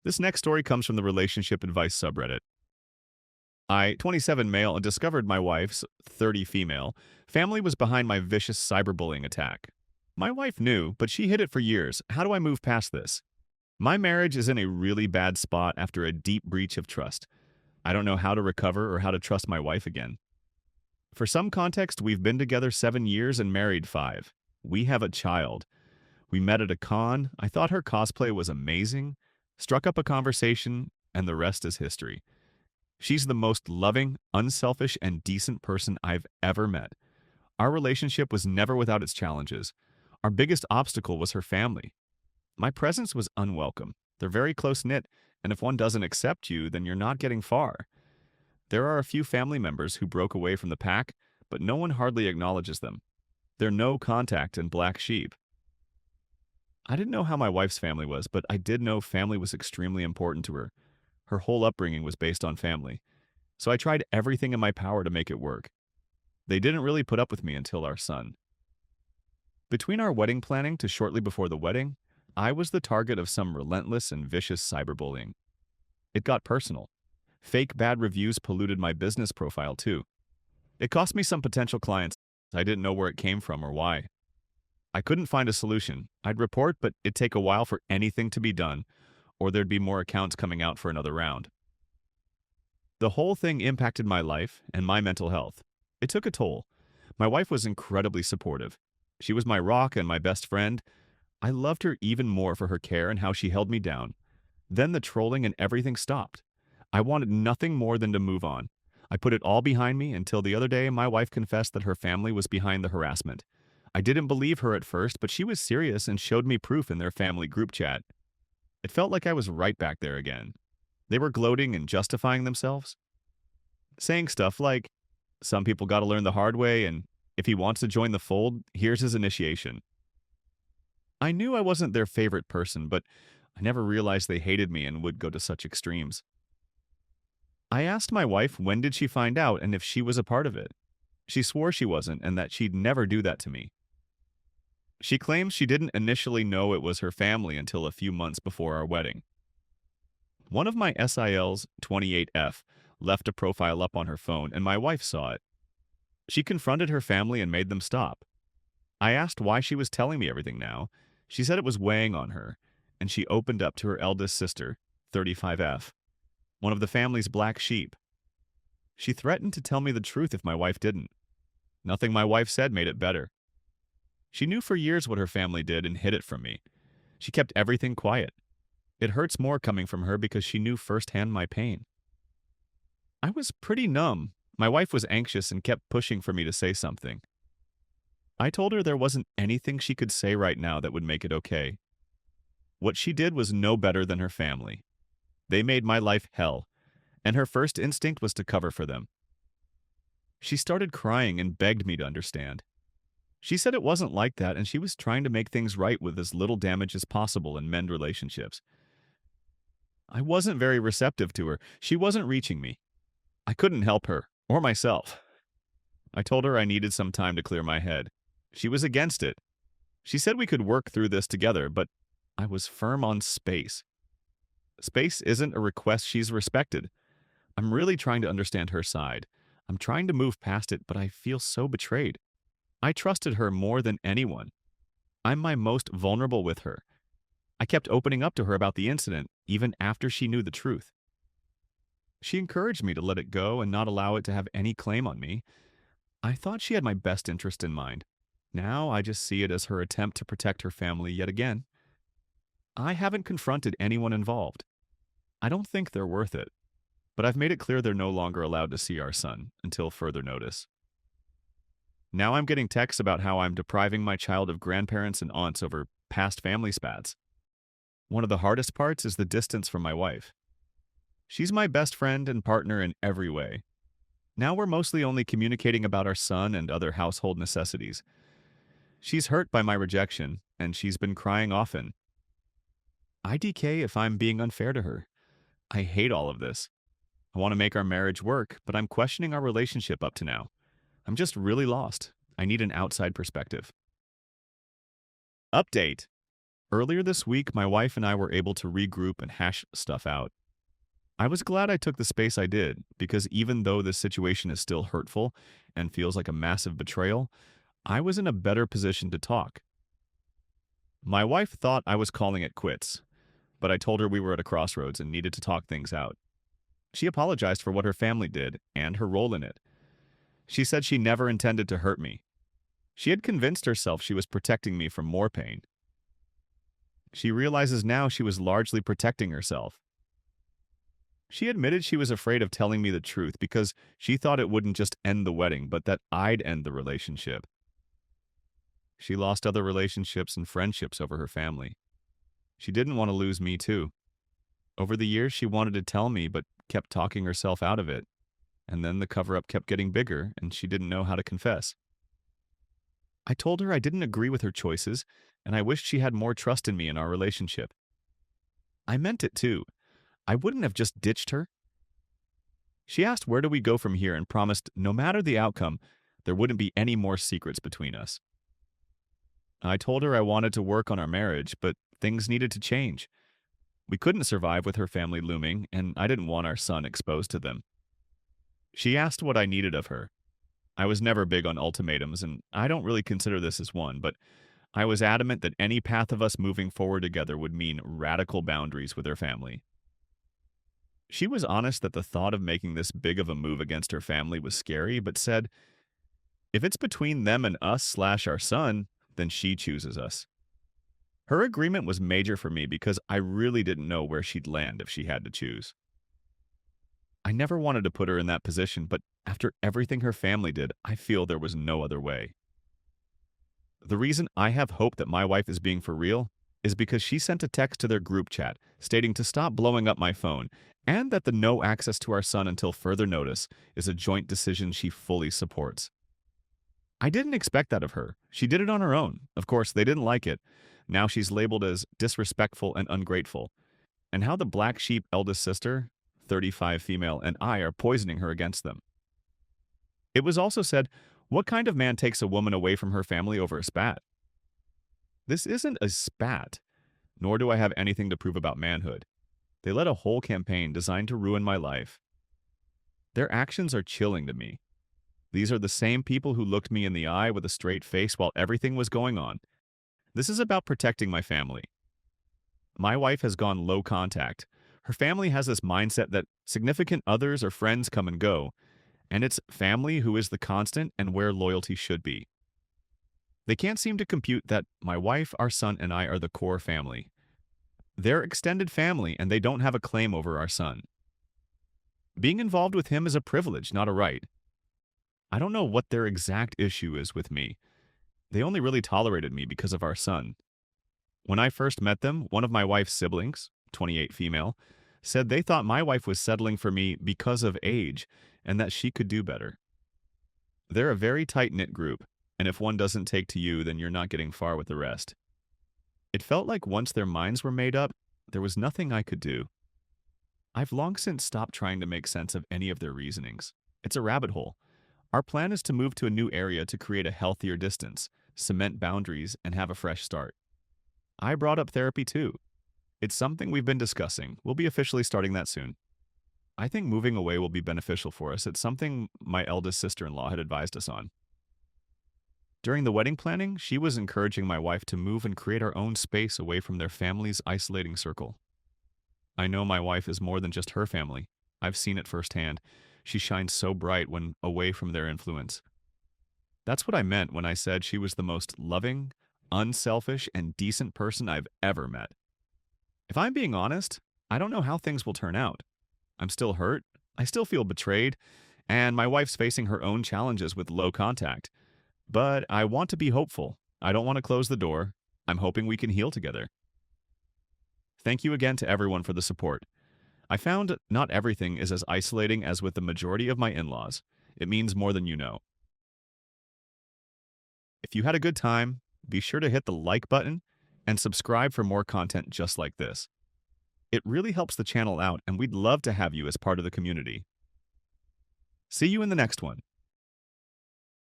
This next story comes from the relationship advice subreddit. 27 male, and discovered my wife's 30 female family was behind my vicious cyberbullying attack. My wife knew, but she hid it for years. How do I move past this? My marriage is in a really bad spot after a deep breach of trust. I don't know how to recover or how to trust my wife again. For some context, we've been together 7 years and married 5. We have a child. We met at a con. I thought her cosplay was amazing, struck up a conversation, and the rest is history. She's the most loving, unselfish, and decent person I've ever met. Our relationship was never without its challenges. Our biggest obstacle was her family. My presence was unwelcome. They're very close-knit, and if one doesn't accept you, then you're not getting far. There are a few family members who broke away from the pack, but no one hardly acknowledges them. They're no contact and black sheep. I didn't know how my wife's family was, but I did know family was extremely important to her. Her whole upbringing was based on family. So I tried everything in my power to make it work. They didn't really put up with me until our son. Between our wedding planning to shortly before the wedding, I was the target of some relentless and vicious cyberbullying. It got personal. Fake bad reviews polluted my business profile too. It cost me some potential clients. I didn't know where it came from or why. I couldn't find a solution. I'd report, but it'd take a while for anything to be done, or there'd be more accounts coming out for another round. The whole thing impacted my life and my mental health. It took a toll. My wife was incredibly supportive. She was my rock and my best friend. I loved her even more for her care and how she held me down. Then the trolling and everything stopped. I wanted nothing more than to move on. I put it all behind me until the other day my wife confessed that her family was behind the harassment. I didn't believe her at first, but she was serious and showed me proof in their family group chat. It felt like I was right back there again. They were gloating and justifying themselves, saying stuff like, some people gotta learn the hard way, and if he wants to join the fold, here's his initiation. I knew I wasn't their favorite person, but I never realized they hated me and would go to such extremes. I asked my wife when did she find out and if she was a part of it. She swore she wasn't and that she'd never do that to me. She claims she didn't initially know it was her family until a few months before our wedding. One of my SIL's 28F left a profile up on her phone and my wife saw it. She confronted her family and made them stop. I asked why she was telling me everything now. She said it was weighing on her, and she opened up to her eldest sister, 35F, one of the family's black sheep. She threatened to tell me the truth if my wife didn't. Nothing my wife said made it better. She knew for years what her family did and hid it from me. She kept everything quiet. It hurts more coming from her because she knew firsthand my pain. I was pretty numb. My wife was anxious and kept pushing for me to say something. I told her there wasn't anything she could say right now that would make it okay. What she did was no better than her family. They made my life hell, and her first instinct was to cover for them. She started crying and begged me to understand. She said it wasn't like that and she was trying to make things right with as little damage as possible and mend relationships. I wasn't very receptive to her. She wasn't reaching me. I couldn't help her, or myself. I told her I needed some time to clear my head. She was against it. She said we could work through this together, but I was firm on space. Space isn't a request she's respected. I'm really trying to understand her side. I'm trying to move past it, but I feel so betrayed. I trusted her more than anyone. I'm my most vulnerable with her. I kept opening up to her about the incident, even after she knew the truth. She encouraged me to let it go and not allow it to have any claim on me. I thought she had my best interest in mind. Now I just see it as her attempt to protect her family yet again. I haven't confronted anyone involved. I don't think they're worth it, but I've made it clear they're no longer allowed to see our son until further notice. Now I'm getting texts about how I'm depriving my child of grandparents and aunts over past family spats. One of the hardest parts is the distance from my wife. She's my best friend and partner in every way. Now we're mostly only communicating about our son and other household necessities. She's hurt by my rejection, and she's been crying often. IDK if I'm being unfair to her. I hate all of this. I want to make our marriage work, but I'm questioning our relationship up to now. I'm just really lost. I need an outside perspective. Update. Earlier this week, my wife and I were able to regroup and hash stuff out. I was glad I took the space I did, because even though this situation is still hurtful and feels like a massive betrayal, I was in a better position to talk. My wife thought I was calling it quits, but I told her we were at a crossroads and needed to talk things out. She apologized for what her family did and her role in it. She said she never intended to hurt me. She had convinced herself she was protecting me from more pain. She realizes now she was largely protecting herself. She admitted she was afraid of telling me the truth because she thought it wouldn't just end the wedding, but that I'd end the relationship. She lost other relationships and friendships over her family. She didn't want to lose me too. Over the years, she wanted to tell me, but kept talking herself out of it. And then the cover-up kept getting bigger, and she didn't know how to confess. I told her I didn't agree with her choices, and I wished she had more trust in me in our relationship. I meant it too. I wouldn't have just ditched her. She asked where do we go from here and promised no matter the outcome, there wouldn't be any more secrets between us. I told her I wanted to work on our marriage, but things needed to change. We couldn't survive with her family looming, and I didn't want our son exposed to them. She asked what I needed of her. I was never big on ultimatums, and I don't really consider this as one, but I was adamant that any path of us moving forward together would mean radical boundaries with her family. She was honest that the thought of making this big of a move against her family was scary, but said, if it's between them and us/our son, then she chooses us. Her agreement was major for me because I really didn't know where she'd land if she had to choose. I never wanted to put her in that position, but after everything her family did, I feel there was no other way. The reason I have hope that my wife is being for real is because she sent a text to their group chat stating to stop blowing up my phone and that the no access to our son until further notice is a joint decision she fully supports. I didn't expect that of her. She did it on her own. Of course, they didn't like it. Now she's labeled as disrespectful and ungrateful. And how the black sheep eldest sister, 35 female, and I are poisoning her against them. It was also said, what kind of man takes a woman away from her family over a spat? This isn't a spat, nor do I have anything to prove about manhood. They led a whole campaign designed to ruin my life. Their actions are chilling to me. These are the same people who looked me in the eye with a straight face while everything was going on. This is about protecting my family. My wife has gone low contact. Her family has this mindset that significant others or friends come and go, and it's family who is the constant and where loyalty should be. They can't seem to compute that my wife, our son, and I are the core family. They're extended family, and they don't have a claim over our son. Being involved with him is a privilege, not a right. I don't know what their exact issue is with me. They only really tolerated me because of our son. When I first met them, one of my wife's siblings, 28 female, said they thought my wife was settling for me because of age and that she could do better. They're a very tight-knit group, and if one doesn't take to you, then you're not getting far with the rest. It felt like once their minds were made up, there was nothing I could do. I've long since stopped trying to make sense of any of their reasonings. It's a rabbit hole. Our plan is to move to a new area to create a healthier distance, cement boundaries, and have a fresh start. I brought up therapy too. It's something we've been discussing. We'll be officially starting that soon. I think moving away will be beneficial for us. It's something my eldest sister-in-law had advised us on. During the wedding planning, she was encouraging my wife to move and create our own space away from their family's isolating circle. I know my wife is more than just her family. I've seen it firsthand. She shines so bright when away from their influence. That's what I meant when I said she was the most loving, unselfish, and decent person I've ever met. If I'm being honest, I don't know how things will turn out. I'm still hurt, I still feel betrayed, and my wife's facing her own challenges with low contact. But I want to be hopeful. I don't want to close the door. I'm hoping we can heal together. Thank you again to everyone for the support. I found not everything is as isolating as with the majority of my in-laws. It means more than you know. If you had a good time, be sure to hit the like button and subscribe for more content just like this. It really helps the channel out, and we'd love to have you as part of the community. See you in the next one.